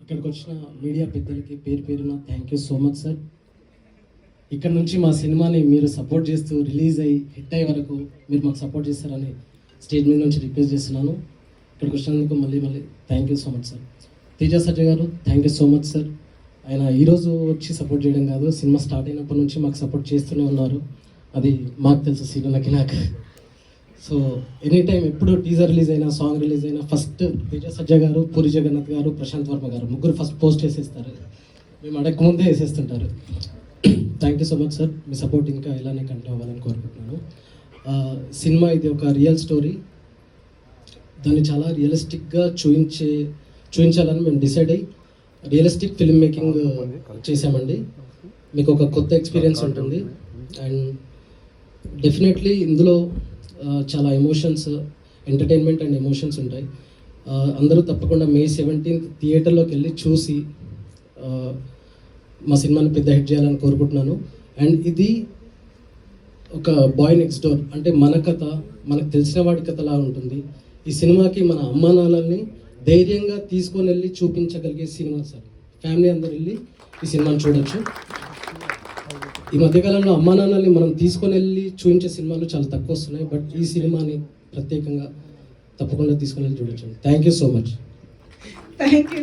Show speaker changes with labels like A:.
A: ఇక్కడికి వచ్చిన మీడియా పెద్దలకి పేరు పేరున thank you so much sir. ఇక్కడ నుంచి మా సినిమాని మీరు సపోర్ట్ చేస్తూ రిలీజ్ అయ్యి హిట్ అయ్యే వరకు మీరు మాకు సపోర్ట్ చేస్తారని స్టేజ్ మీద నుంచి రిక్వెస్ట్ చేస్తున్నాను. ఇక్కడికి వచ్చినందుకు మళ్ళీ thank you so much sir. Teja Sajjay గారు thank you so much sir. ఆయన ఈరోజు వచ్చి సపోర్ట్ చేయడం కాదు, సినిమా స్టార్ట్ అయినప్పటి నుంచి మాకు సపోర్ట్ చేస్తూనే ఉన్నారు. అది మాకు తెలుసు సీనులకి నాకు. సో ఎనీ టైం ఎప్పుడు టీజర్ రిలీజ్ అయినా సాంగ్ రిలీజ్ అయినా ఫస్ట్ తేజ సజ్జయ్ గారు, పూరి జగన్నాథ్ గారు, ప్రశాంత్ వర్మ గారు ముగ్గురు ఫస్ట్ పోస్ట్ చేసేస్తారు. మేము అడగకముందే వేసేస్తుంటారు. Thank you so much sir. మీ సపోర్ట్ ఇంకా ఇలానే కంటిన్యూ అవ్వాలని కోరుకుంటున్నాను. సినిమా ఇది ఒక రియల్ స్టోరీ. దాన్ని చాలా రియలిస్టిక్గా చూపించాలని మేము డిసైడ్ అయ్యి రియలిస్టిక్ ఫిల్మ్ మేకింగ్ చేసామండి. మీకు ఒక కొత్త ఎక్స్పీరియన్స్ ఉంటుంది. అండ్ డెఫినెట్లీ ఇందులో చాలా ఎమోషన్స్, ఎంటర్టైన్మెంట్ అండ్ ఎమోషన్స్ ఉంటాయి. అందరూ తప్పకుండా May 17th థియేటర్లోకి వెళ్ళి చూసి మా సినిమాని పెద్ద హిట్ చేయాలని కోరుకుంటున్నాను. అండ్ ఇది ఒక బాయ్ నెక్స్ట్ డోర్, అంటే మన కథ, మనకు తెలిసిన వాడి కథలా ఉంటుంది. ఈ సినిమాకి మన అమ్మా నాన్నల్ని ధైర్యంగా తీసుకొని వెళ్ళి చూపించగలిగే సినిమా సార్. ఫ్యామిలీ అందరూ వెళ్ళి ఈ సినిమాని చూడొచ్చు. ఈ మధ్యకాలంలో అమ్మా నాన్నల్ని మనం తీసుకొని వెళ్ళి చూపించే సినిమాలు చాలా తక్కువ వస్తున్నాయి. బట్ ఈ సినిమాని ప్రత్యేకంగా తప్పకుండా తీసుకొని వెళ్ళి చూడొచ్చు. Thank you so much.
B: Thank you.